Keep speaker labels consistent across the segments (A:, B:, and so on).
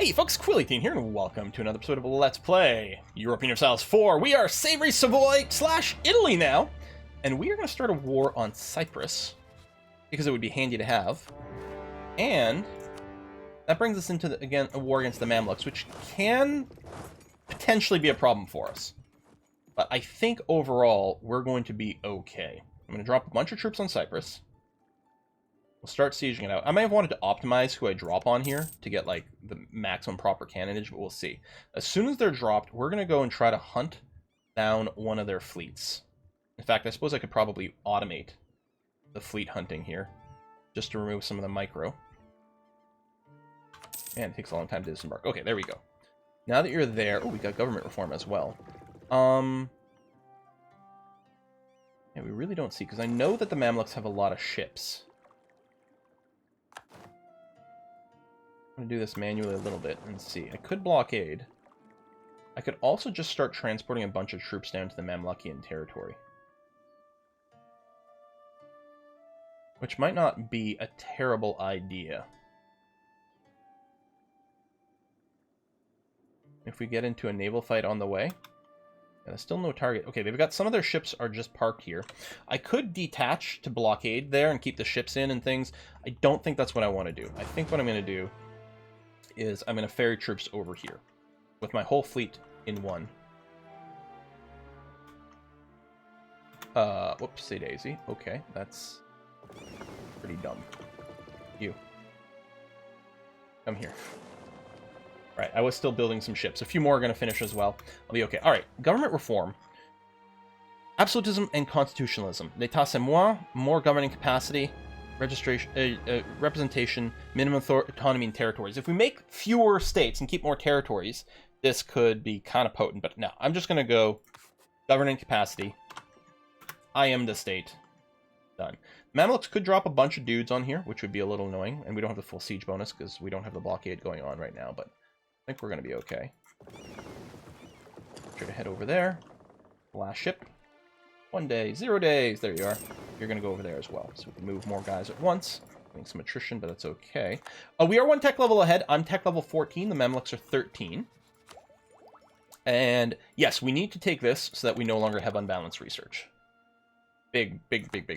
A: Hey folks, Quilly18 here, and welcome to another episode of Let's Play Europa Universalis 4. We are Savory, Savoy / Italy now, and we are going to start a war on Cyprus, because it would be handy to have. And that brings us into, again, a war against the Mamluks, which can potentially be a problem for us. But I think overall, we're going to be okay. I'm going to drop a bunch of troops on Cyprus. We'll start sieging it out. I may have wanted to optimize who I drop on here to get, like, the maximum proper cannonage, but we'll see. As soon as they're dropped, we're going to go and try to hunt down one of their fleets. In fact, I suppose I could probably automate the fleet hunting here, just to remove some of the micro. Man, it takes a long time to disembark. Okay, there we go. Now that you're there... Oh, we got government reform as well. Yeah, we really don't see, because I know that the Mamluks have a lot of ships. I'm going to do this manually a little bit and see. I could blockade. I could also just start transporting a bunch of troops down to the Mamlukian territory. Which might not be a terrible idea. If we get into a naval fight on the way. Yeah, there's still no target. Okay, they've got some of their ships are just parked here. I could detach to blockade there and keep the ships in and things. I don't think that's what I want to do. I think what I'm going to do is I'm going to ferry troops over here with my whole fleet in one. Whoopsie daisy. Okay, that's pretty dumb. You. Come here. Right, I was still building some ships. A few more are going to finish as well. I'll be okay. All right, government reform. Absolutism and constitutionalism. L'état c'est moi, more governing capacity, representation, minimum autonomy in territories. If we make fewer states and keep more territories, this could be kind of potent. But no, I'm just going to go governing capacity. I am the state. Done. Mamluks could drop a bunch of dudes on here, which would be a little annoying. And we don't have the full siege bonus because we don't have the blockade going on right now. But I think we're going to be okay. Try to head over there. Last ship. 1 day, 0 days. There you are. You're going to go over there as well. So we can move more guys at once. Getting some attrition, but that's okay. We are 1 tech level ahead. I'm tech level 14. The Mamluks are 13. And yes, we need to take this so that we no longer have unbalanced research. Big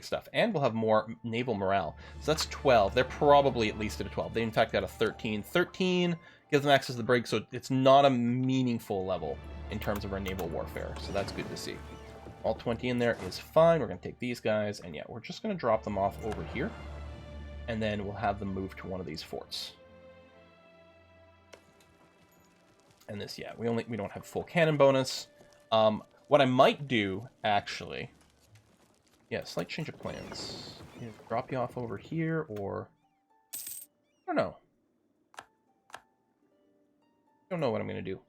A: stuff. And we'll have more naval morale. So that's 12. They're probably at least at a 12. They, in fact, got a 13. 13 gives them access to the brig, so it's not a meaningful level in terms of our naval warfare. So that's good to see. All 20 in there is fine. We're going to take these guys, and yeah, we're just going to drop them off over here. And then we'll have them move to one of these forts. And this, yeah, we don't have full cannon bonus. What I might do, actually... Yeah, slight change of plans. Either drop you off over here, or... I don't know. I don't know what I'm going to do.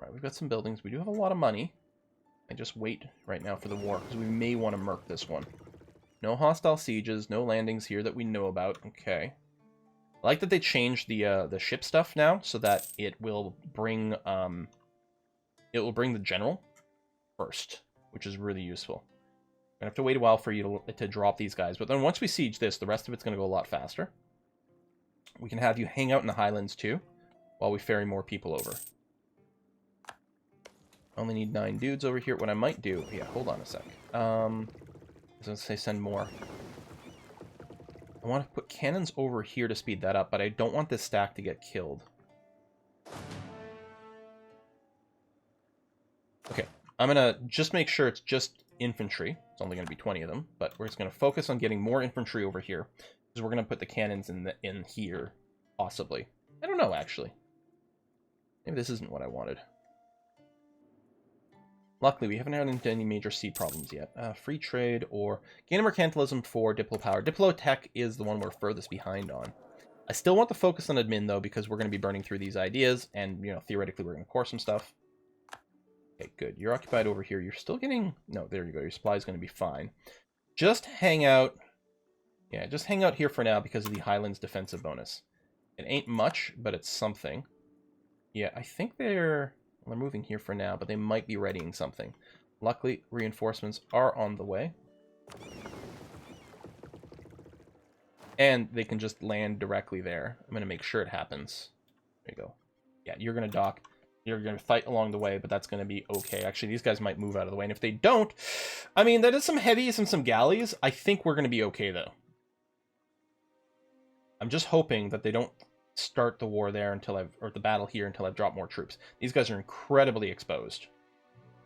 A: Right, we've got some buildings. We do have a lot of money. I just wait right now for the war, because we may want to murk this one. No hostile sieges, no landings here that we know about. Okay. I like that they changed the ship stuff now, so that it will bring the general first, which is really useful. I'm gonna have to wait a while for you to drop these guys, but then once we siege this, the rest of it's gonna go a lot faster. We can have you hang out in the highlands too, while we ferry more people over. Only need 9 dudes over here. What I might do... Yeah, hold on a sec. I was going to say send more. I want to put cannons over here to speed that up, but I don't want this stack to get killed. Okay, I'm going to just make sure it's just infantry. It's only going to be 20 of them, but we're just going to focus on getting more infantry over here, because we're going to put the cannons in here, possibly. I don't know, actually. Maybe this isn't what I wanted. Luckily, we haven't run into any major sea problems yet. Free trade or gain of mercantilism for Diplo power. Diplo tech is the one we're furthest behind on. I still want to focus on admin, though, because we're going to be burning through these ideas, and, you know, theoretically, we're going to core some stuff. Okay, good. You're occupied over here. You're still getting... No, there you go. Your supply is going to be fine. Just hang out... Yeah, just hang out here for now because of the Highlands defensive bonus. It ain't much, but it's something. Yeah, I think they're moving here for now, but they might be readying something. Luckily, reinforcements are on the way. And they can just land directly there. I'm going to make sure it happens. There you go. Yeah, you're going to dock. You're going to fight along the way, but that's going to be okay. Actually, these guys might move out of the way. And if they don't, I mean, that is some heavies and some galleys. I think we're going to be okay, though. I'm just hoping that they don't start the war there or the battle here until I've dropped more troops. These guys are incredibly exposed.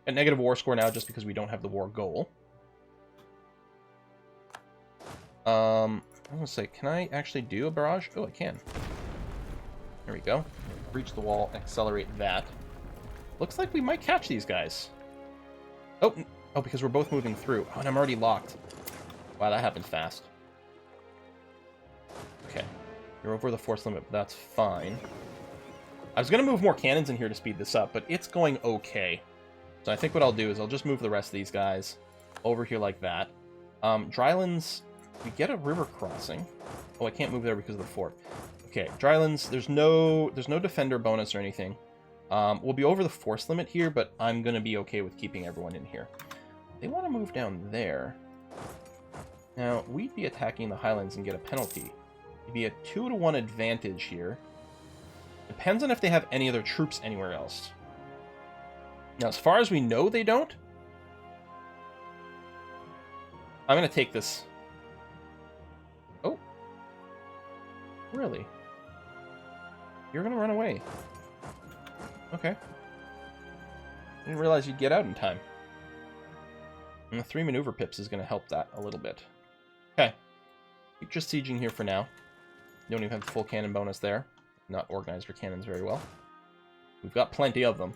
A: A negative war score now just because we don't have the war goal. I'm going to say, can I actually do a barrage? Oh, I can. There we go. Breach the wall, accelerate that. Looks like we might catch these guys. Oh, because we're both moving through. Oh, and I'm already locked. Wow, that happened fast. Okay. You're over the force limit, but that's fine. I was going to move more cannons in here to speed this up, but it's going okay. So I think what I'll do is I'll just move the rest of these guys over here like that. Drylands, we get a river crossing. Oh, I can't move there because of the fort. Okay, Drylands, there's no defender bonus or anything. We'll be over the force limit here, but I'm going to be okay with keeping everyone in here. They want to move down there. Now, we'd be attacking the Highlands and get a penalty. It'd be a 2-to-1 advantage here. Depends on if they have any other troops anywhere else. Now, as far as we know, they don't. I'm going to take this. Oh. Really? You're going to run away. Okay. Didn't realize you'd get out in time. And the 3 maneuver pips is going to help that a little bit. Okay. Keep just sieging here for now. You don't even have the full cannon bonus there. Not organized your cannons very well. We've got plenty of them.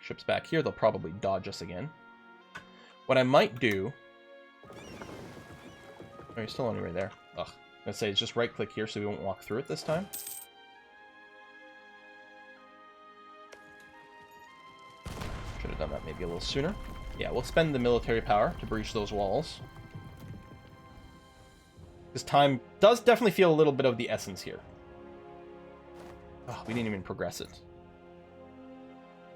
A: Ships back here, they'll probably dodge us again. What I might do... Oh, you're still on your way there. Ugh. Let's say it's just right-click here so we won't walk through it this time. Should have done that maybe a little sooner. Yeah, we'll spend the military power to breach those walls. This time does definitely feel a little bit of the essence here. Oh, we didn't even progress it.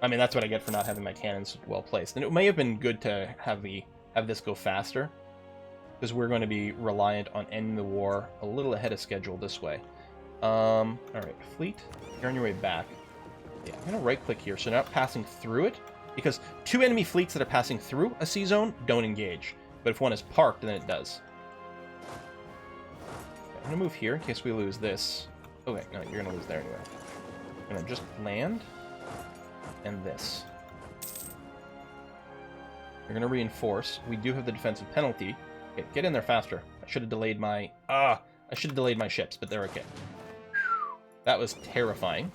A: I mean, that's what I get for not having my cannons well placed. And it may have been good to have this go faster, because we're going to be reliant on ending the war a little ahead of schedule this way. Alright, fleet, you're on your way back. Yeah, I'm going to right-click here, so not passing through it, because 2 enemy fleets that are passing through a sea zone don't engage. But if one is parked, then it does. Okay, I'm going to move here in case we lose this. Okay, no, you're going to lose there anyway. I'm going to just land, and this. You're going to reinforce. We do have the defensive penalty. Okay, get in there faster. I should have delayed my... I should have delayed my ships, but they're okay. That was terrifying.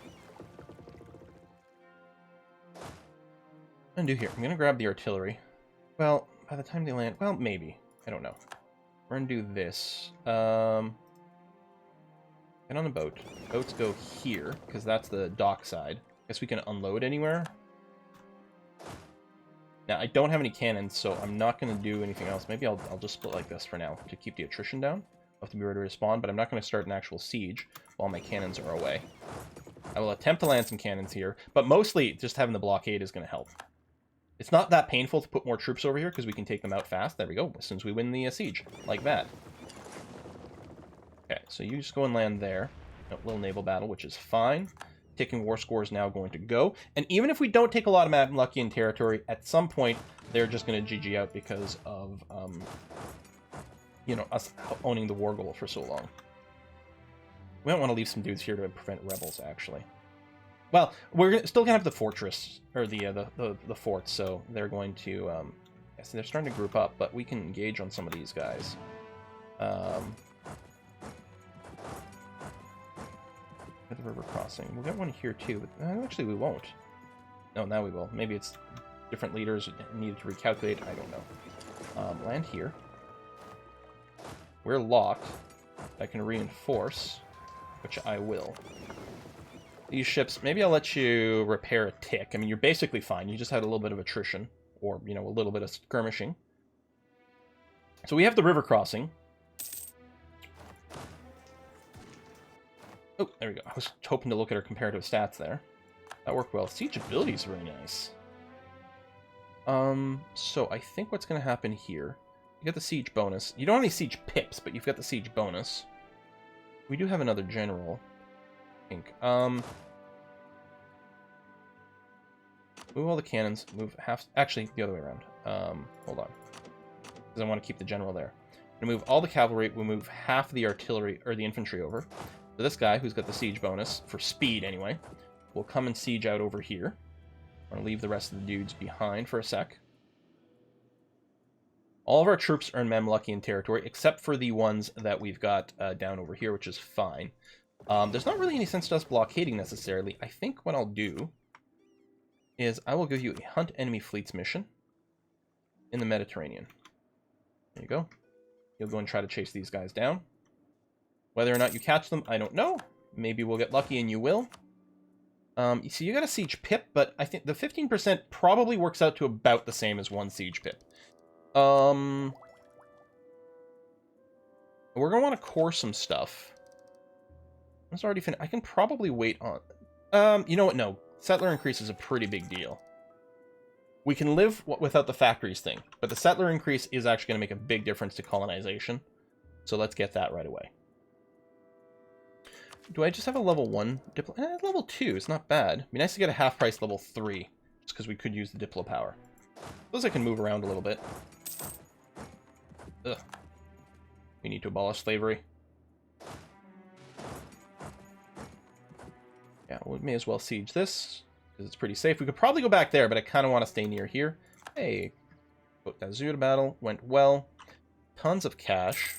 A: I'm going to do here. I'm going to grab the artillery. Well, by the time they land... Well, maybe. I don't know. We're going to do this. Get on the boat. Boats go here, because that's the dock side. Guess we can unload anywhere. Now, I don't have any cannons, so I'm not going to do anything else. Maybe I'll just split like this for now to keep the attrition down. I'll have to be ready to respawn, but I'm not going to start an actual siege while my cannons are away. I will attempt to land some cannons here, but mostly just having the blockade is going to help. It's not that painful to put more troops over here because we can take them out fast. There we go, as soon as we win the siege, like that. Okay, so you just go and land there. A little naval battle, which is fine. Taking war score is now going to go. And even if we don't take a lot of Mamlukian territory, at some point, they're just going to GG out because of, you know, us owning the war goal for so long. We don't want to leave some dudes here to prevent rebels, actually. Well, we're still going to have the fortress, or the forts, so they're going to, yes, they're starting to group up, but we can engage on some of these guys. The river crossing. We'll get one here too, but actually we won't. No, now we will. Maybe it's different leaders needed to recalculate. I don't know. Land here. We're locked. I can reinforce, which I will. These ships, maybe I'll let you repair a tick. I mean, you're basically fine. You just had a little bit of attrition, or, you know, a little bit of skirmishing. So we have the river crossing. Oh, there we go. I was hoping to look at our comparative stats there. That worked well. Siege ability is really nice. So I think what's going to happen here You get the siege bonus. You don't have any siege pips, but you've got the siege bonus. We do have another general, I think. Move all the cannons. Move half... Actually, the other way around. Hold on. Because I want to keep the general there. I'm going to move all the cavalry. We'll move half of the artillery, or the infantry over. So this guy, who's got the siege bonus, for speed anyway, will come and siege out over here. I'm going to leave the rest of the dudes behind for a sec. All of our troops are in Mamlukian territory, except for the ones that we've got down over here, which is fine. There's not really any sense to us blockading necessarily. I think what I'll do is I will give you a hunt enemy fleets mission in the Mediterranean. There you go. You'll go and try to chase these guys down. Whether or not you catch them, I don't know. Maybe we'll get lucky and you will. You see, you got a siege pip, but I think the 15% probably works out to about the same as one siege pip. We're gonna want to core some stuff. It's already finished. I can probably wait on... you know what? No. Settler increase is a pretty big deal. We can live without the factories thing, but the settler increase is actually going to make a big difference to colonization. So let's get that right away. Do I just have a level 1 Diplo? Level 2 is not bad. It'd be nice to get a half price level 3, just because we could use the Diplo power. Those I can move around a little bit. Ugh. We need to abolish slavery. Yeah, we may as well siege this, because it's pretty safe. We could probably go back there, but I kind of want to stay near here. Hey, Côte d'Azur battle went well. Tons of cash.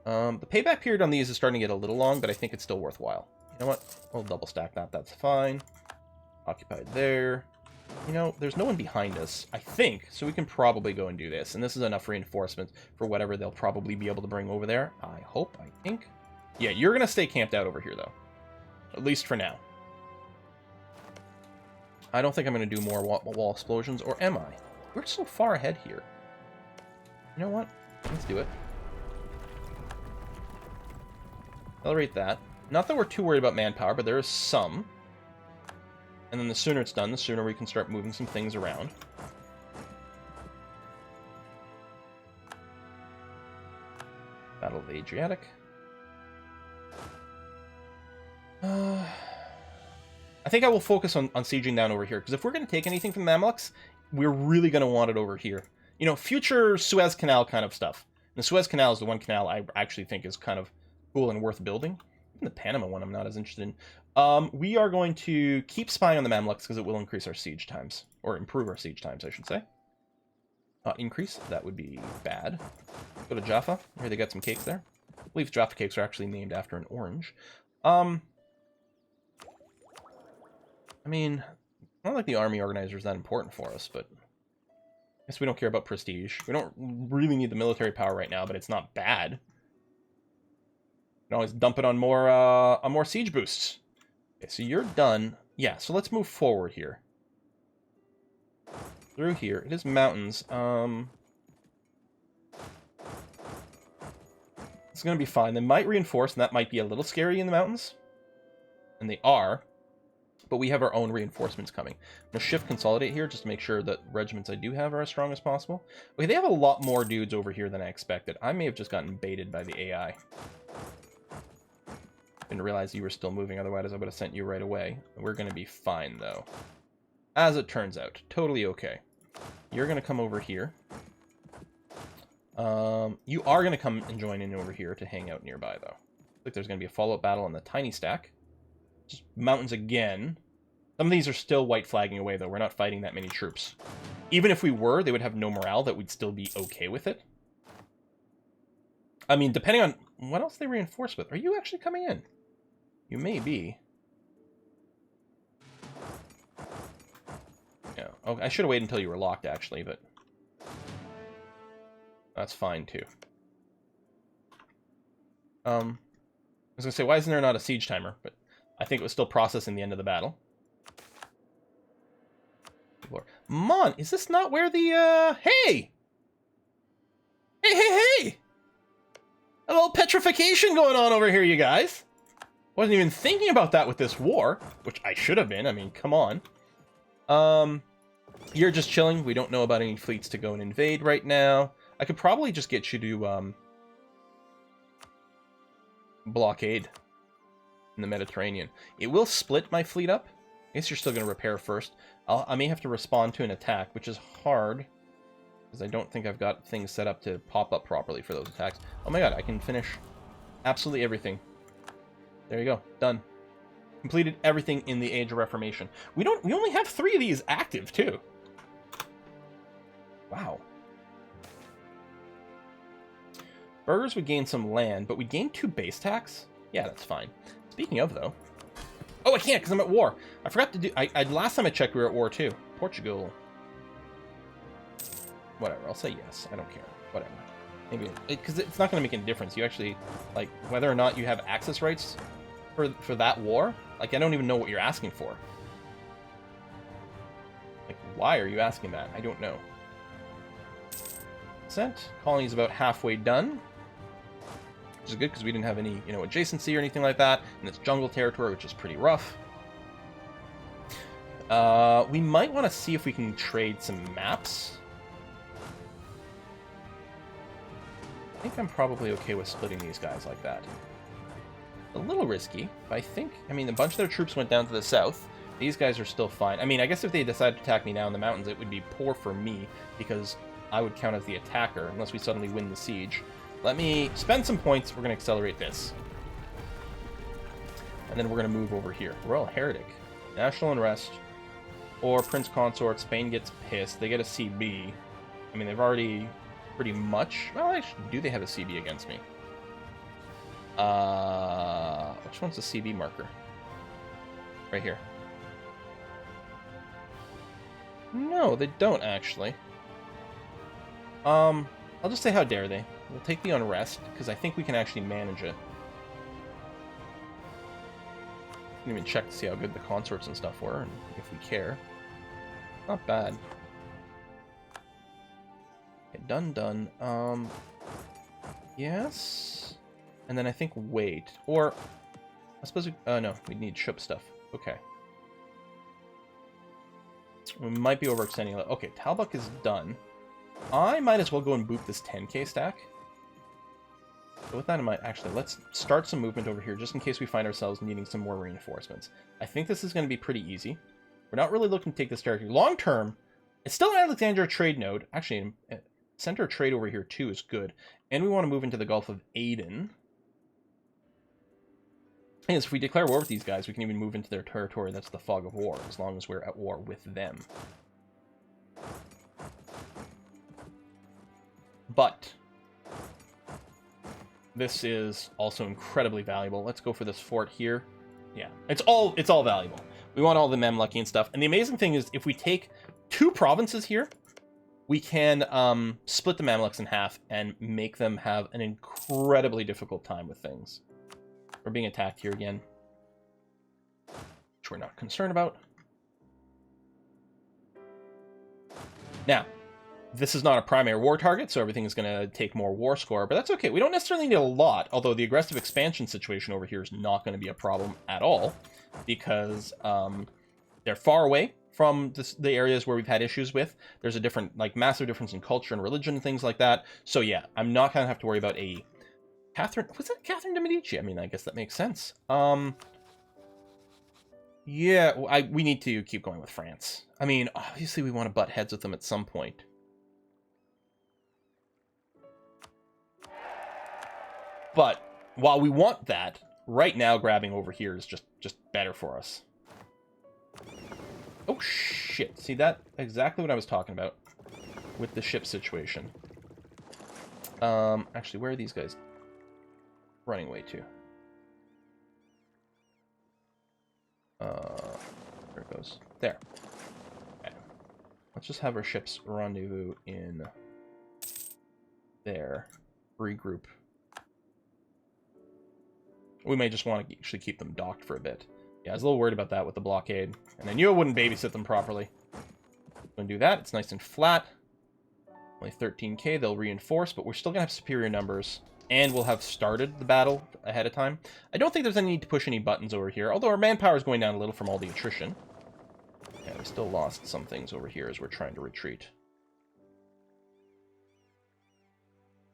A: The payback period on these is starting to get a little long, but I think it's still worthwhile. You know what? We'll double stack that. That's fine. Occupied there. You know, there's no one behind us, I think, so we can probably go and do this. And this is enough reinforcements for whatever they'll probably be able to bring over there. I hope, I think. Yeah, you're going to stay camped out over here, though. At least for now. I don't think I'm going to do more wall explosions, or am I? We're so far ahead here. You know what? Let's do it. Accelerate that. Not that we're too worried about manpower, but there is some. And then the sooner it's done, the sooner we can start moving some things around. Battle of the Adriatic. I think I will focus on sieging down over here, because if we're going to take anything from the Mamluks, we're really going to want it over here. You know, future Suez Canal kind of stuff. And the Suez Canal is the one canal I actually think is kind of cool and worth building. Even the Panama one I'm not as interested in. We are going to keep spying on the Mamluks, because it will increase our siege times. Or improve our siege times, I should say. Not increase, that would be bad. Go to Jaffa. Here they got some cakes there. I believe Jaffa cakes are actually named after an orange. I mean, not like the army organizer is that important for us, but I guess we don't care about prestige. We don't really need the military power right now, but it's not bad. We can always dump it on more siege boosts. Okay, so you're done. Yeah, so let's move forward here. Through here. It is mountains. It's going to be fine. They might reinforce, and that might be a little scary in the mountains. And they are. But we have our own reinforcements coming. I'm going to shift consolidate here just to make sure that regiments I do have are as strong as possible. Okay, they have a lot more dudes over here than I expected. I may have just gotten baited by the AI. Didn't realize you were still moving, otherwise I would have sent you right away. We're going to be fine, though. As it turns out. Totally okay. You're going to come over here. You are going to come and join in over here to hang out nearby, though. Looks like there's going to be a follow-up battle on the tiny stack. Just mountains again. Some of these are still white flagging away, though. We're not fighting that many troops. Even if we were, they would have no morale that would still be okay with it. I mean, depending on what else they reinforce with. Are you actually coming in? You may be. Yeah. Oh, I should have waited until you were locked, actually, but that's fine, too. I was going to say, why isn't there not a siege timer? But I think it was still processing the end of the battle. Mon, is this not where the, Hey! Hey! A little petrification going on over here, you guys! Wasn't even thinking about that with this war, which I should have been. I mean, come on. You're just chilling. We don't know about any fleets to go and invade right now. I could probably just get you to blockade in the Mediterranean. It will split my fleet up. I guess you're still going to repair first. I may have to respond to an attack, which is hard, because I don't think I've got things set up to pop up properly for those attacks. Oh my god, I can finish absolutely everything. There you go. Done. Completed everything in the Age of Reformation. We only have 3 of these active, too. Wow. Burghers would gain some land, but we gain 2 base tax? Yeah, that's fine. Speaking of, though... Oh, I can't, because I'm at war. I forgot to do... last time I checked, we were at war, too. Portugal. Whatever, I'll say yes. I don't care. Whatever. Maybe... Because it's not going to make any difference. You actually... Like, whether or not you have access rights for that war... Like, I don't even know what you're asking for. Like, why are you asking that? I don't know. Colony's about halfway done. Which is good, because we didn't have any, adjacency or anything like that. And it's jungle territory, which is pretty rough. We might want to see if we can trade some maps. I think I'm probably okay with splitting these guys like that. A little risky, but I think... I mean, a bunch of their troops went down to the south. These guys are still fine. I mean, I guess if they decide to attack me now in the mountains, it would be poor for me, because I would count as the attacker, unless we suddenly win the siege. Let me spend some points. We're going to accelerate this. And then we're going to move over here. Royal Heretic. National Unrest. Or Prince Consort. Spain gets pissed. They get a CB. I mean, they've already pretty much... Well, actually, do they have a CB against me? Which one's the CB marker? Right here. No, they don't, actually. I'll just say, how dare they? We'll take the unrest, because I think we can actually manage it. We can even check to see how good the consorts and stuff were, and if we care. Not bad. Okay, done. Yes. And then I think wait. Or, I suppose we... no, we need ship stuff. Okay. We might be overextending. Okay, Talbot is done. I might as well go and boot this 10k stack. So with that in mind, actually, let's start some movement over here, just in case we find ourselves needing some more reinforcements. I think this is going to be pretty easy. We're not really looking to take this territory. Long term, it's still an Alexandria trade node. Actually, center of trade over here, too, is good. And we want to move into the Gulf of Aden. And if we declare war with these guys, we can even move into their territory. That's the fog of war, as long as we're at war with them. But this is also incredibly valuable. Let's go for this fort here. Yeah, it's all valuable. We want all the Mamluki and stuff. And the amazing thing is, if we take 2 provinces here, we can split the Mamluks in half and make them have an incredibly difficult time with things. We're being attacked here again, which we're not concerned about. Now, this is not a primary war target, so everything is going to take more war score, but that's okay. We don't necessarily need a lot, although the aggressive expansion situation over here is not going to be a problem at all, because they're far away from the areas where we've had issues with. There's a different, massive difference in culture and religion and things like that. So yeah, I'm not going to have to worry about a... Catherine... Was that Catherine de Medici? I mean, I guess that makes sense. Yeah, we need to keep going with France. I mean, obviously we want to butt heads with them at some point. But while we want that, right now grabbing over here is just better for us. Oh, shit. See, that exactly what I was talking about with the ship situation. Actually, where are these guys running away to? There it goes. There. Okay. Let's just have our ships rendezvous in there. Regroup. We may just want to actually keep them docked for a bit. Yeah, I was a little worried about that with the blockade. And I knew I wouldn't babysit them properly. I'm going to do that. It's nice and flat. Only 13k. They'll reinforce, but we're still going to have superior numbers. And we'll have started the battle ahead of time. I don't think there's any need to push any buttons over here, although our manpower is going down a little from all the attrition. Yeah, we still lost some things over here as we're trying to retreat.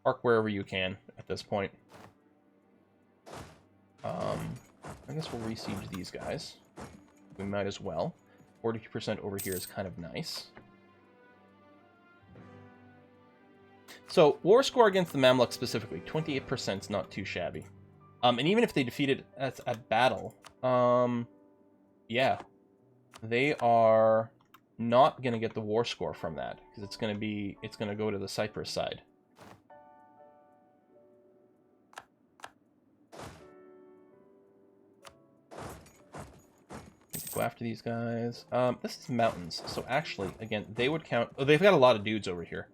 A: Park wherever you can at this point. I guess we'll re-siege these guys. We might as well. 42% over here is kind of nice. So, war score against the Mamluks specifically, 28% is not too shabby. And even if they defeated us at battle, yeah, they are not going to get the war score from that, because it's going to go to the Cyprus side. Go after these guys. This is mountains, so actually, again, they would count... Oh, they've got a lot of dudes over here.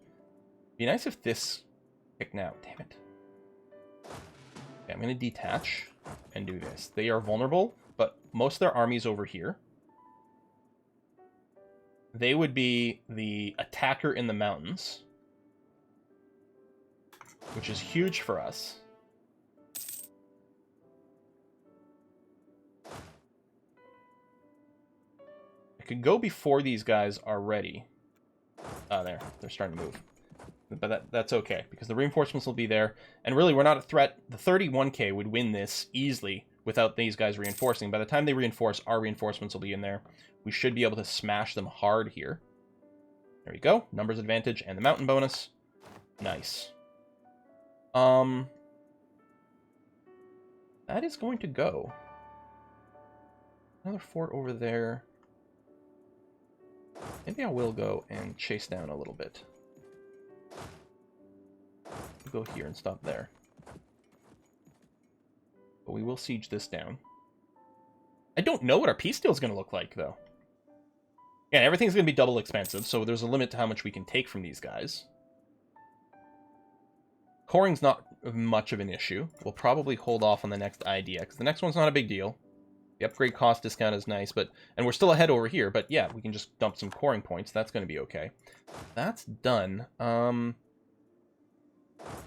A: Be nice if this kicked now. Damn it. Okay, I'm going to detach and do this. They are vulnerable, but most of their army's over here. They would be the attacker in the mountains, which is huge for us. Could go before these guys are ready. There. They're starting to move. But that's okay, because the reinforcements will be there. And really, we're not a threat. The 31k would win this easily without these guys reinforcing. By the time they reinforce, our reinforcements will be in there. We should be able to smash them hard here. There we go. Numbers advantage and the mountain bonus. Nice. That is going to go. Another fort over there. Maybe I will go and chase down a little bit. We'll go here and stop there. But we will siege this down. I don't know what our peace deal is going to look like, though. Yeah, everything's going to be double expensive, so there's a limit to how much we can take from these guys. Coring's not much of an issue. We'll probably hold off on the next idea, because the next one's not a big deal. The upgrade cost discount is nice, and we're still ahead over here, but yeah, we can just dump some coring points. That's going to be okay. That's done. I'll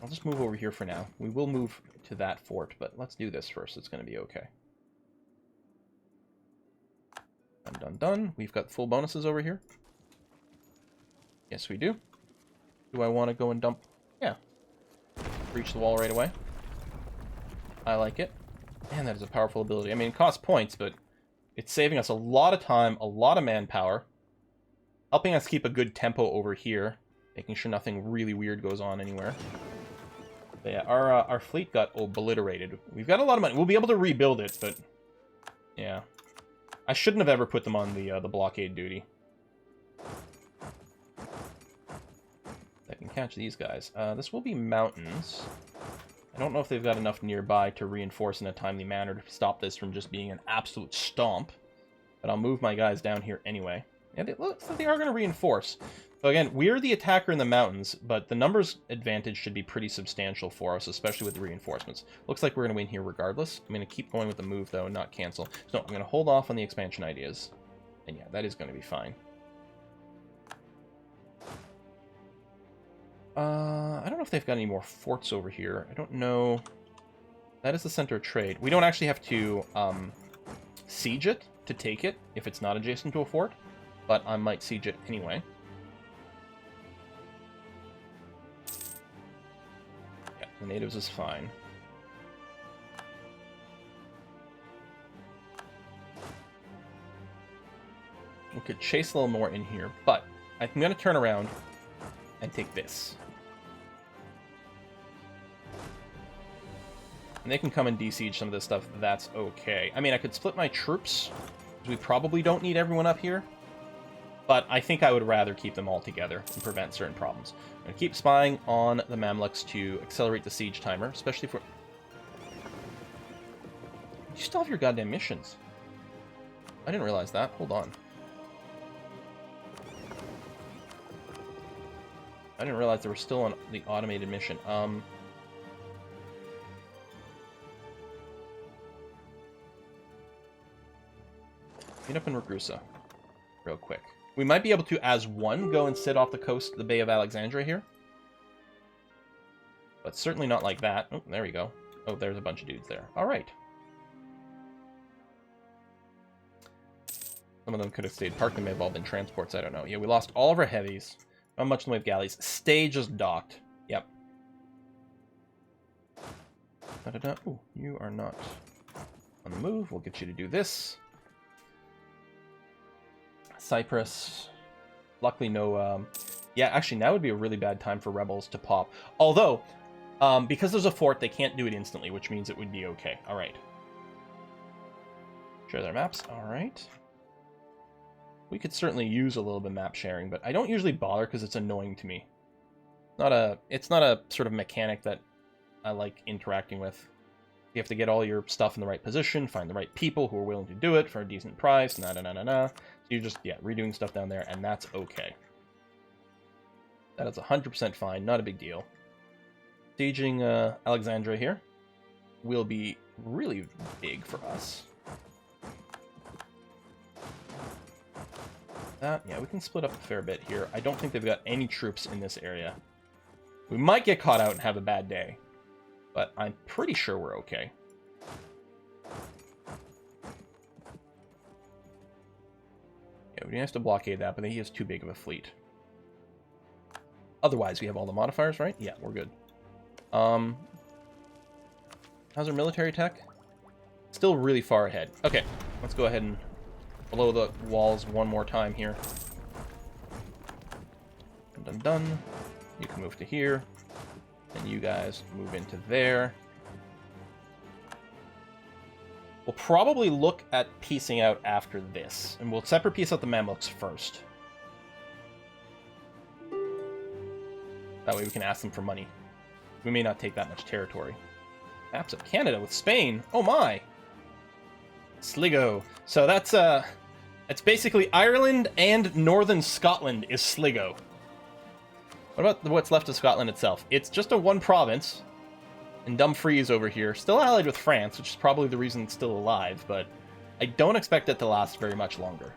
A: just move over here for now. We will move to that fort, but let's do this first. It's going to be okay. Done. We've got full bonuses over here. Yes, we do. Do I want to go and dump? Yeah. Breach the wall right away. I like it. Man, that is a powerful ability. I mean, it costs points, but it's saving us a lot of time, a lot of manpower, helping us keep a good tempo over here, making sure nothing really weird goes on anywhere. But yeah, our fleet got obliterated. We've got a lot of money. We'll be able to rebuild it, but yeah. I shouldn't have ever put them on the blockade duty. I can catch these guys. This will be mountains. I don't know if they've got enough nearby to reinforce in a timely manner to stop this from just being an absolute stomp. But I'll move my guys down here anyway. And it looks like they are going to reinforce. So again, we're the attacker in the mountains, but the numbers advantage should be pretty substantial for us, especially with the reinforcements. Looks like we're going to win here regardless. I'm going to keep going with the move, though, and not cancel. So I'm going to hold off on the expansion ideas. And yeah, that is going to be fine. I don't know if they've got any more forts over here. I don't know. That is the center of trade. We don't actually have to siege it to take it if it's not adjacent to a fort, but I might siege it anyway. Yeah, the natives is fine. We could chase a little more in here, but I'm going to turn around and take this. And they can come and de-siege some of this stuff. That's okay. I mean, I could split my troops. We probably don't need everyone up here. But I think I would rather keep them all together and prevent certain problems. I'm going to keep spying on the Mamluks to accelerate the siege timer, especially for... You still have your goddamn missions. I didn't realize that. Hold on. I didn't realize they were still on the automated mission. Meet up in Ragusa real quick. We might be able to, as one, go and sit off the coast of the Bay of Alexandria here. But certainly not like that. Oh, there we go. Oh, there's a bunch of dudes there. All right. Some of them could have stayed parked. They may have all been transports. I don't know. Yeah, we lost all of our heavies. Not much in the way of galleys. Stay just docked. Yep. Da-da-da. Ooh, you are not on the move. We'll get you to do this. Cyprus. Luckily, no... Yeah, actually, now would be a really bad time for rebels to pop. Although, because there's a fort, they can't do it instantly, which means it would be okay. All right. Share their maps. All right. We could certainly use a little bit of map sharing, but I don't usually bother because it's annoying to me. It's not a sort of mechanic that I like interacting with. You have to get all your stuff in the right position, find the right people who are willing to do it for a decent price, So you're just, yeah, redoing stuff down there, and that's okay. That is 100% fine, not a big deal. Sieging Alexandria here will be really big for us. Yeah, we can split up a fair bit here. I don't think they've got any troops in this area. We might get caught out and have a bad day, but I'm pretty sure we're okay. Yeah, we have to blockade that, but he has too big of a fleet. Otherwise, we have all the modifiers, right? Yeah, we're good. How's our military tech? Still really far ahead. Okay, let's go ahead and blow the walls one more time here. Dun, dun, dun. You can move to here. And you guys move into there. We'll probably look at piecing out after this. And we'll separate piece out the Mamluks first. That way we can ask them for money. We may not take that much territory. Maps of Canada with Spain. Oh my! Sligo. So that's basically Ireland and northern Scotland is Sligo. What about what's left of Scotland itself? It's just a one province. And Dumfries over here. Still allied with France, which is probably the reason it's still alive, but I don't expect it to last very much longer.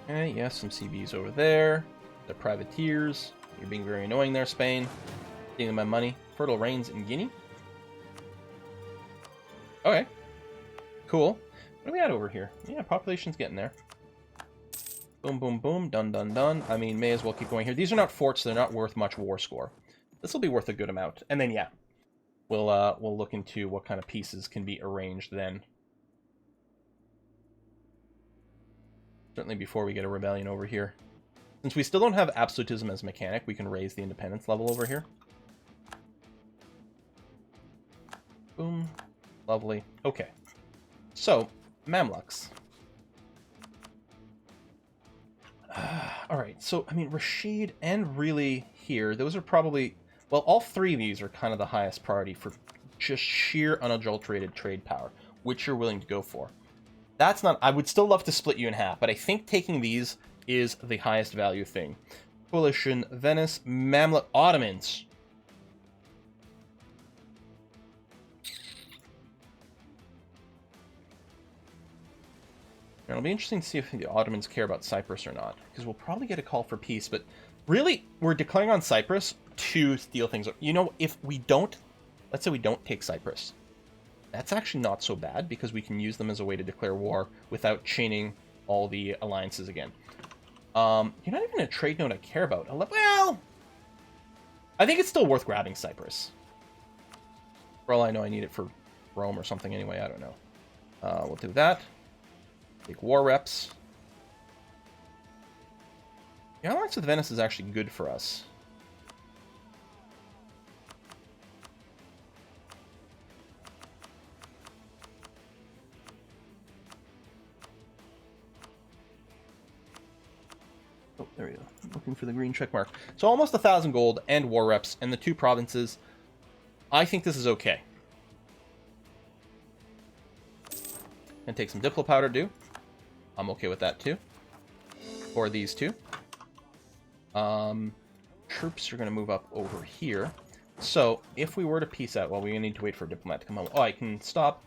A: Okay, yes, some CBs over there. They're privateers. You're being very annoying there, Spain. Stealing my money. Fertile rains in Guinea. Okay. Cool. What do we got over here? Yeah, population's getting there. Boom, boom, boom. Done, done, done. I mean, may as well keep going here. These are not forts. They're not worth much war score. This will be worth a good amount. And then, yeah, we'll look into what kind of pieces can be arranged then. Certainly before we get a rebellion over here. Since we still don't have absolutism as a mechanic, we can raise the independence level over here. Boom. Lovely. Okay. So, Mamluks. Alright, so, I mean, Rashid and really here, those are probably... Well, all three of these are kind of the highest priority for just sheer unadulterated trade power, which you're willing to go for. That's not... I would still love to split you in half, but I think taking these is the highest value thing. Coalition, Venice, Mamluk, Ottomans. It'll be interesting to see if the Ottomans care about Cyprus or not, because we'll probably get a call for peace, but really, we're declaring on Cyprus to steal things. You know, if we don't... Let's say we don't take Cyprus. That's actually not so bad, because we can use them as a way to declare war without chaining all the alliances again. You're not even a trade node I care about. Well, I think it's still worth grabbing Cyprus. For all I know, I need it for Rome or something anyway. I don't know. We'll do that. Take war reps. The alliance with Venice is actually good for us. Oh, there we go. Looking for the green check mark. So almost 1,000 gold and war reps and the two provinces. I think this is okay. And take some Diplo powder too. I'm okay with that too. For these two. Troops are going to move up over here. So if we were to peace out, well, we need to wait for a diplomat to come home. Oh, I can stop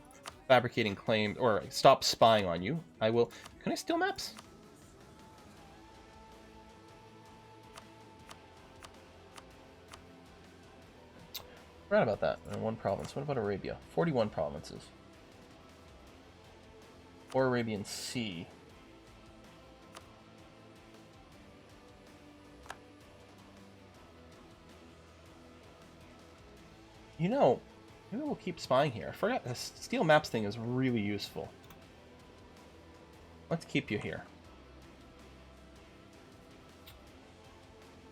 A: fabricating claims, or stop spying on you. I will. Can I steal maps? Forgot about that. And 1 province. What about Arabia? 41 provinces. Or Arabian Sea. You know, maybe we'll keep spying here. I forgot, this steel maps thing is really useful. Let's keep you here.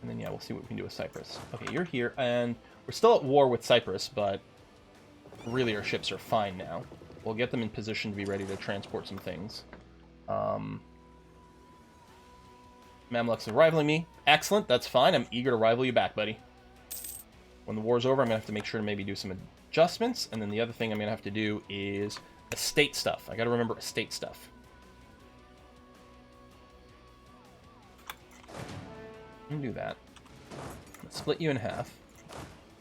A: And then, yeah, we'll see what we can do with Cyprus. Okay, you're here, and we're still at war with Cyprus, but really our ships are fine now. We'll get them in position to be ready to transport some things. Mamluks are rivaling me. Excellent, that's fine. I'm eager to rival you back, buddy. When the war's over, I'm going to have to make sure to maybe do some adjustments, and then the other thing I'm going to have to do is estate stuff. I got to remember estate stuff. I'm going to do that. Let's split you in half.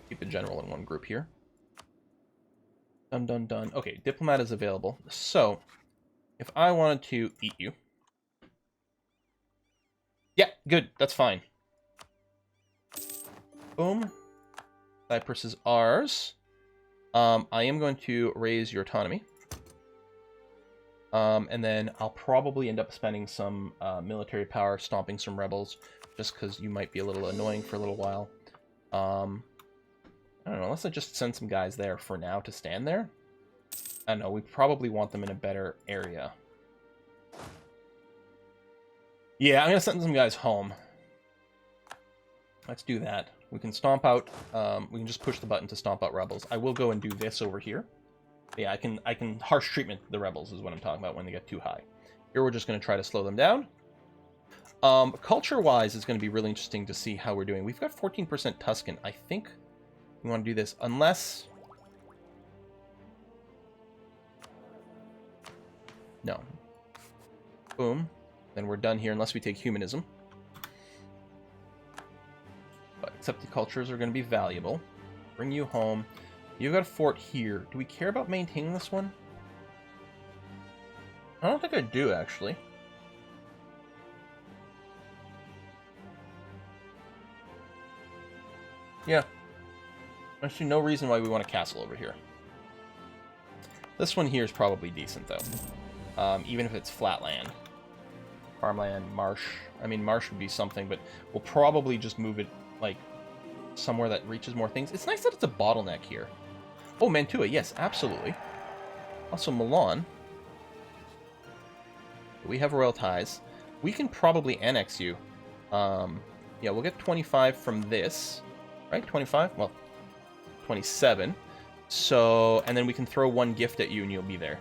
A: Keep the general in one group here. Done, done, done. Okay, diplomat is available. So, if I wanted to eat you... Yeah, good. That's fine. Boom. Cyprus is ours. I am going to raise your autonomy. And then I'll probably end up spending some military power, stomping some rebels, just because you might be a little annoying for a little while. I don't know, unless I just send some guys there for now to stand there. I don't know, we probably want them in a better area. Yeah, I'm going to send some guys home. Let's do that. We can stomp out, we can just push the button to stomp out rebels. I will go and do this over here. Yeah, I can harsh treatment the rebels is what I'm talking about when they get too high. Here we're just going to try to slow them down. Culture-wise, it's going to be really interesting to see how we're doing. We've got 14% Tuscan. I think we want to do this unless... No. Boom. Then we're done here unless we take humanism. But accepted cultures are going to be valuable. Bring you home. You've got a fort here. Do we care about maintaining this one? I don't think I do, actually. Yeah. Actually, no reason why we want a castle over here. This one here is probably decent, though. Even if it's flat land. Farmland, marsh. I mean, marsh would be something, but we'll probably just move it, like, somewhere that reaches more things. It's nice that it's a bottleneck here. Oh, Mantua, yes, absolutely. Also, Milan. We have royal ties. We can probably annex you. Yeah, we'll get 25 from this. Right? 25? Well, 27. So, and then we can throw 1 gift at you and you'll be there.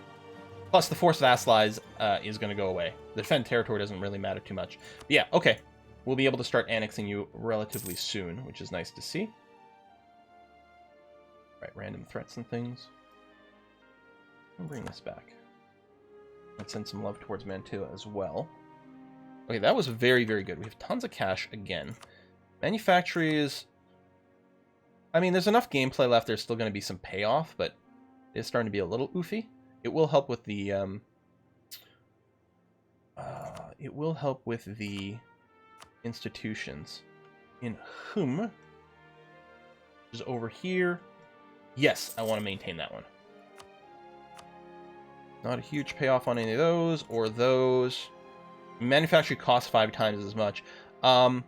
A: Plus, the force vassalize is going to go away. The defend territory doesn't really matter too much. But yeah, okay. We'll be able to start annexing you relatively soon, which is nice to see. Right, random threats and things. I'll bring this back. Let's send some love towards Mantua as well. Okay, that was very, very good. We have tons of cash again. Manufactories... I mean, there's enough gameplay left. There's still going to be some payoff, but it's starting to be a little oofy. It will help with the... it will help with the institutions. In whom? Which is over here. Yes, I want to maintain that one. Not a huge payoff on any of those or those. Manufacturing costs 5 times as much. Tell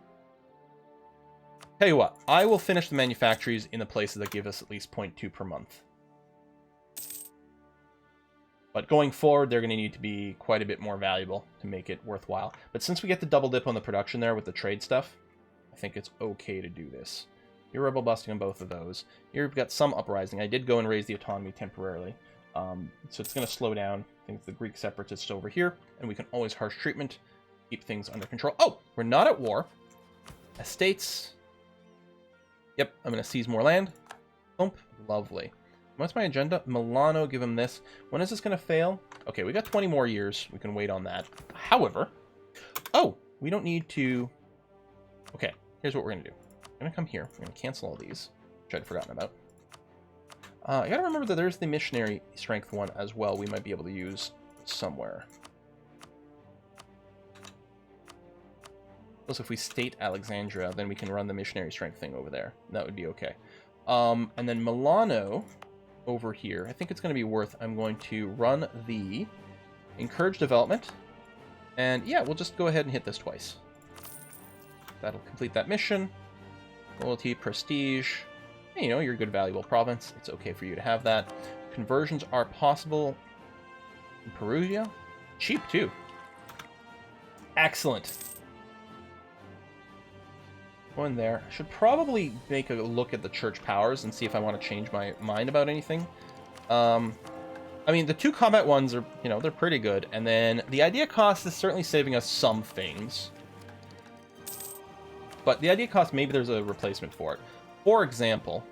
A: you what, I will finish the manufactories in the places that give us at least 0.2 per month. But going forward, they're going to need to be quite a bit more valuable to make it worthwhile. But since we get the double dip on the production there with the trade stuff, I think it's okay to do this. You're rebel busting on both of those. You've got some uprising. I did go and raise the autonomy temporarily. So it's going to slow down. I think the Greek separatists over here. And we can always harsh treatment. Keep things under control. Oh, we're not at war. Estates. Yep, I'm going to seize more land. Thump. Lovely. What's my agenda? Milano, give him this. When is this going to fail? Okay, we got 20 more years. We can wait on that. However... Oh, we don't need to... Okay, here's what we're going to do. I'm going to come here. We're going to cancel all these, which I'd forgotten about. I got to remember that there's the missionary strength one as well we might be able to use somewhere. Plus, if we state Alexandria, then we can run the missionary strength thing over there. That would be okay. And then Milano over here. I think it's going to be worth... I'm going to run the Encourage Development. And yeah, we'll just go ahead and hit this twice. That'll complete that mission. Loyalty, prestige. And, you know, you're a good, valuable province. It's okay for you to have that. Conversions are possible in Perugia. Cheap, too. Excellent. Go in there. I should probably make a look at the church powers and see if I want to change my mind about anything. I mean, the 2 combat ones are, you know, they're pretty good. And then the idea cost is certainly saving us some things. But the idea cost, maybe there's a replacement for it. For example,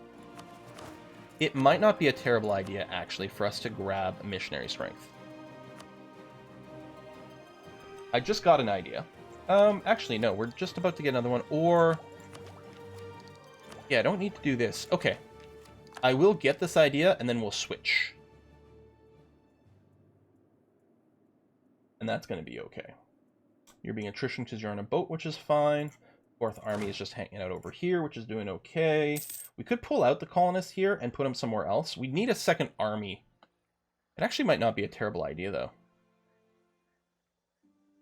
A: it might not be a terrible idea, actually, for us to grab missionary strength. I just got an idea. Actually, no, we're just about to get another one. Or, yeah, I don't need to do this. Okay. I will get this idea, and then we'll switch. And that's going to be okay. You're being attrition because you're on a boat, which is fine. 4th Army is just hanging out over here, which is doing okay. We could pull out the colonists here and put them somewhere else. We need a 2nd army. It actually might not be a terrible idea, though.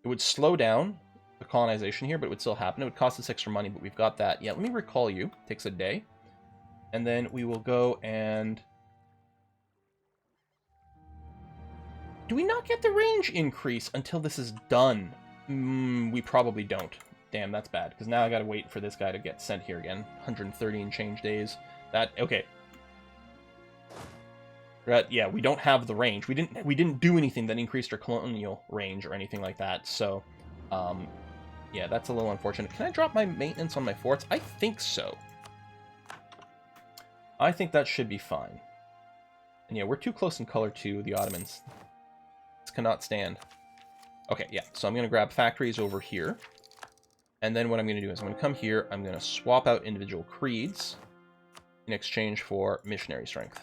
A: It would slow down the colonization here, but it would still happen. It would cost us extra money, but we've got that. Yeah, let me recall you. It takes a day. And then we will go and... Do we not get the range increase until this is done? We probably don't. Damn, that's bad, because now I gotta wait for this guy to get sent here again. 130 and change days. That, okay. Yeah, we don't have the range. We didn't do anything that increased our colonial range or anything like that, so... yeah, that's a little unfortunate. Can I drop my maintenance on my forts? I think so. I think that should be fine. And yeah, we're too close in color to the Ottomans. This cannot stand. Okay, yeah, so I'm going to grab factories over here. And then what I'm going to do is I'm going to come here, I'm going to swap out individual creeds in exchange for missionary strength,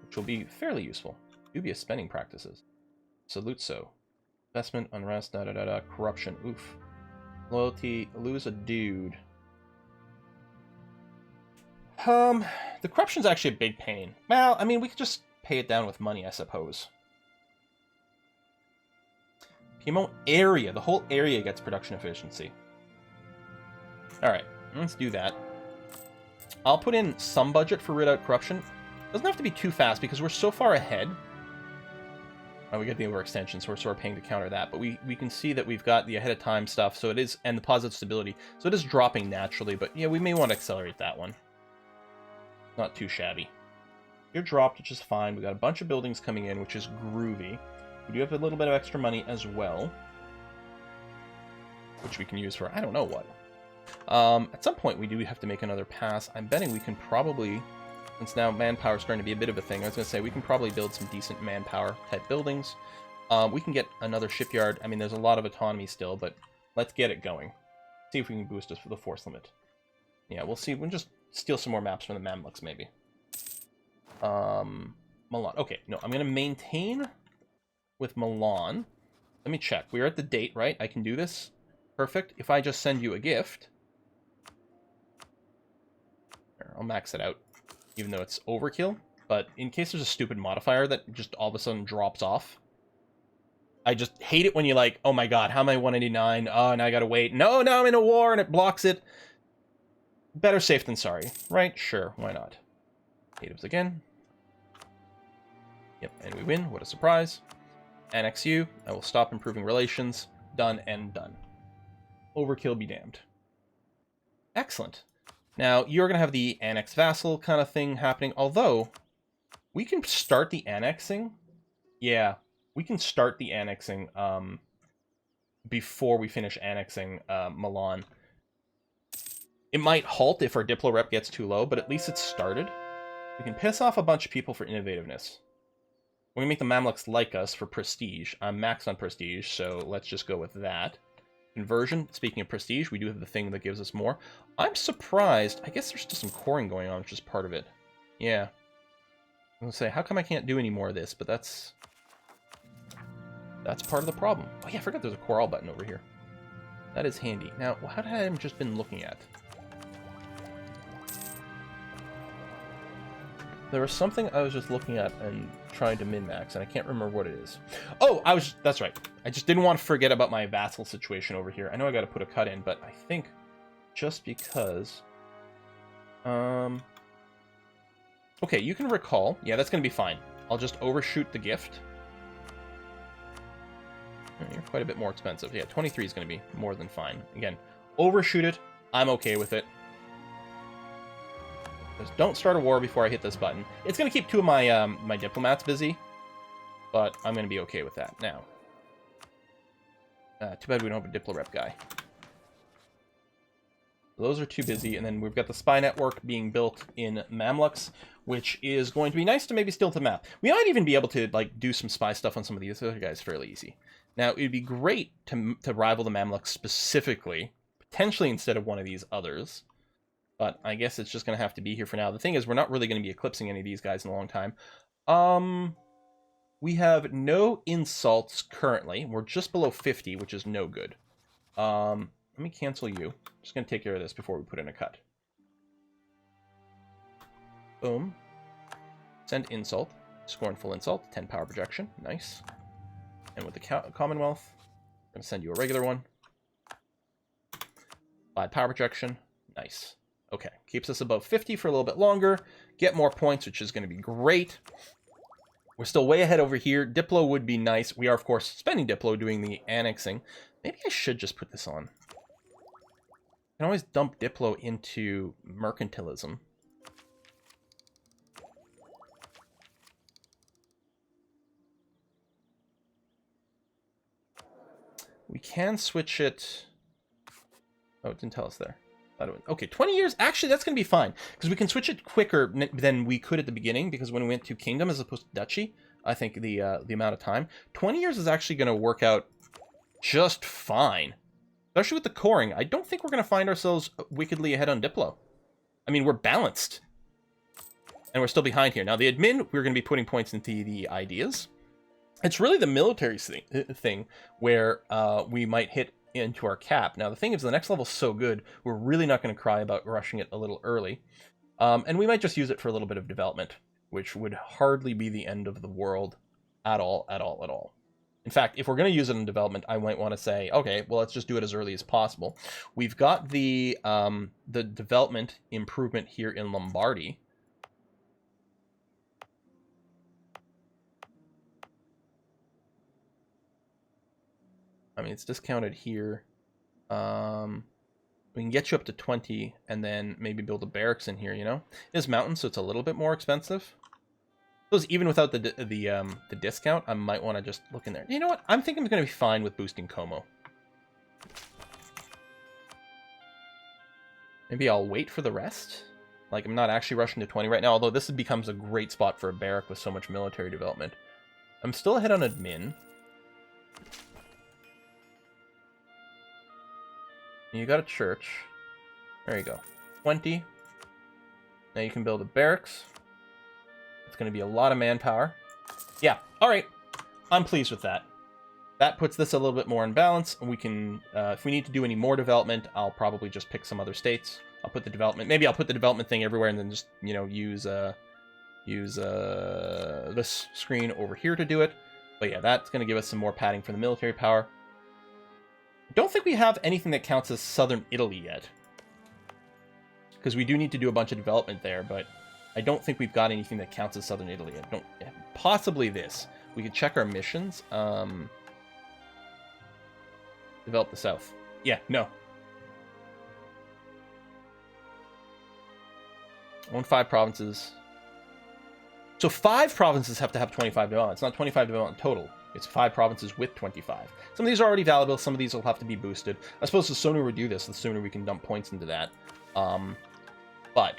A: which will be fairly useful. Dubious spending practices. Salute-so. Investment, unrest, da-da-da-da, corruption, oof. Loyalty, lose a dude. The corruption's actually a big pain. Well, I mean, we could just pay it down with money, I suppose. Piedmont area. The whole area gets production efficiency. Alright, let's do that. I'll put in some budget for rid out corruption. Doesn't have to be too fast because we're so far ahead. Oh, we got the overextension, so we're sort of paying to counter that. But we can see that we've got the ahead of time stuff, so it is, and the positive stability. So it is dropping naturally, but yeah, we may want to accelerate that one. Not too shabby. You're dropped, which is fine. We got a bunch of buildings coming in, which is groovy. We do have a little bit of extra money as well, which we can use for I don't know what. At some point, we do have to make another pass. I'm betting we can probably, since now manpower is starting to be a bit of a thing, I was going to say we can probably build some decent manpower type buildings. We can get another shipyard. I mean, there's a lot of autonomy still, but let's get it going. See if we can boost us for the force limit. Yeah, we'll see. We'll just steal some more maps from the Mamluks, maybe. Milan. Okay, no, I'm going to maintain with Milan. Let me check. We're at the date, right? I can do this. Perfect. If I just send you a gift, I'll max it out, even though it's overkill. But in case there's a stupid modifier that just all of a sudden drops off, I just hate it when you're like, oh my god, how am I 189? Oh, now I gotta wait. No, now I'm in a war and it blocks it. Better safe than sorry, right? Sure, why not? Natives again. Yep, and we win. What a surprise. Annex you. I will stop improving relations. Done and done. Overkill be damned. Excellent. Now, you're going to have the annex vassal kind of thing happening, although we can start the annexing. Yeah, we can start the annexing before we finish annexing Milan. It might halt if our Diplo rep gets too low, but at least it's started. We can piss off a bunch of people for innovativeness. We're going to make the Mamluks like us for prestige. I'm maxed on prestige, so let's just go with that. Conversion, speaking of prestige, we do have the thing that gives us more. I'm surprised. I guess there's still some coring going on, which is part of it. Yeah. I'm going to say, how come I can't do any more of this? But that's part of the problem. Oh yeah, I forgot there's a core all button over here. That is handy. Now, what had I just been looking at? There was something I was just looking at and trying to min-max, and I can't remember what it is. Oh, that's right. I just didn't want to forget about my vassal situation over here. I know I got to put a cut in, but I think just because... Okay, you can recall. Yeah, that's going to be fine. I'll just overshoot the gift. You're quite a bit more expensive. Yeah, 23 is going to be more than fine. Again, overshoot it. I'm okay with it. Just don't start a war before I hit this button. It's going to keep two of my my diplomats busy, but I'm going to be okay with that now. Too bad we don't have a Diplo rep guy. Those are too busy, and then we've got the spy network being built in Mamluks, which is going to be nice to maybe steal the map. We might even be able to like do some spy stuff on some of these other guys fairly easy. Now, it'd be great to rival the Mamluks specifically, potentially instead of one of these others. But I guess it's just going to have to be here for now. The thing is, we're not really going to be eclipsing any of these guys in a long time. We have no insults currently. We're just below 50, which is no good. Let me cancel you. Just going to take care of this before we put in a cut. Boom. Send insult. Scornful insult. 10 power projection. Nice. And with the Commonwealth, I'm going to send you a regular one. 5 power projection. Nice. Okay. Keeps us above 50 for a little bit longer. Get more points, which is going to be great. We're still way ahead over here. Diplo would be nice. We are, of course, spending Diplo doing the annexing. Maybe I should just put this on. I can always dump Diplo into mercantilism. We can switch it... Oh, it didn't tell us there. Okay, 20 years? Actually, that's going to be fine. Because we can switch it quicker than we could at the beginning. Because when we went to Kingdom as opposed to Duchy, I think the amount of time. 20 years is actually going to work out just fine. Especially with the coring. I don't think we're going to find ourselves wickedly ahead on Diplo. I mean, we're balanced. And we're still behind here. Now, the admin, we're going to be putting points into the ideas. It's really the military thing where we might hit into our cap. Now, the thing is, the next level's so good, we're really not going to cry about rushing it a little early. And we might just use it for a little bit of development, which would hardly be the end of the world at all, at all, at all. In fact, if we're going to use it in development, I might want to say, okay, well, let's just do it as early as possible. We've got the development improvement here in Lombardy. I mean, it's discounted here. We can get you up to 20 and then maybe build a barracks in here, you know? It's mountains, so it's a little bit more expensive. Suppose even without the discount, I might want to just look in there. You know what? I'm thinking I'm going to be fine with boosting Como. Maybe I'll wait for the rest. Like, I'm not actually rushing to 20 right now, although this becomes a great spot for a barrack with so much military development. I'm still ahead on admin. You got a church. There you go. 20. Now you can build a barracks. It's going to be a lot of manpower. Yeah, all right. I'm pleased with that. That puts this a little bit more in balance. We can, if we need to do any more development, I'll probably just pick some other states. I'll put the development, maybe I'll put the development thing everywhere and then just, you know, use this screen over here to do it. But yeah, that's going to give us some more padding for the military power. I don't think we have anything that counts as Southern Italy yet. Because we do need to do a bunch of development there, but I don't think we've got anything that counts as Southern Italy yet. Possibly this. We could check our missions. Develop the South. Yeah, no. Own 5 provinces. So 5 provinces have to have 25 development. It's not 25 development total. It's 5 provinces with 25. Some of these are already valuable. Some of these will have to be boosted. I suppose the sooner we do this, the sooner we can dump points into that. But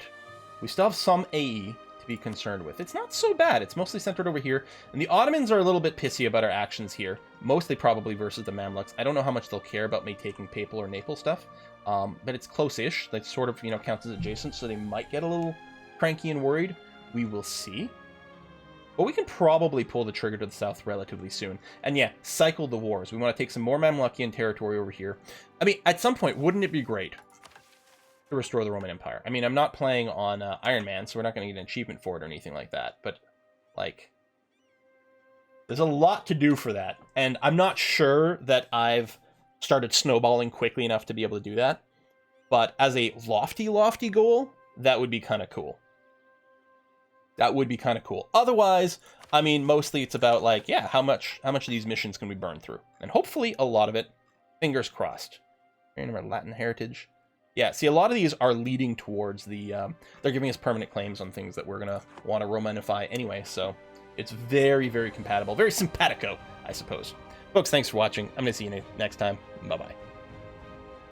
A: we still have some AE to be concerned with. It's not so bad. It's mostly centered over here. And the Ottomans are a little bit pissy about our actions here. Mostly probably versus the Mamluks. I don't know how much they'll care about me taking Papal or Naples stuff. But it's close-ish. That sort of, you know, counts as adjacent. So they might get a little cranky and worried. We will see. But we can probably pull the trigger to the south relatively soon. And yeah, cycle the wars. We want to take some more Mamlukian territory over here. I mean, at some point, wouldn't it be great to restore the Roman Empire. I mean, I'm not playing on Iron Man, so we're not going to get an achievement for it or anything like that. But, like, there's a lot to do for that. And I'm not sure that I've started snowballing quickly enough to be able to do that. But as a lofty goal, that would be kind of cool. That would be kind of cool. Otherwise, I mean, mostly it's about, like, yeah, how much of these missions can we burn through? And hopefully a lot of it, fingers crossed. Remember Latin heritage? Yeah, see, a lot of these are leading towards the, they're giving us permanent claims on things that we're going to want to Romanify anyway, so it's very, very compatible. Very simpatico, I suppose. Folks, thanks for watching. I'm going to see you next time. Bye-bye.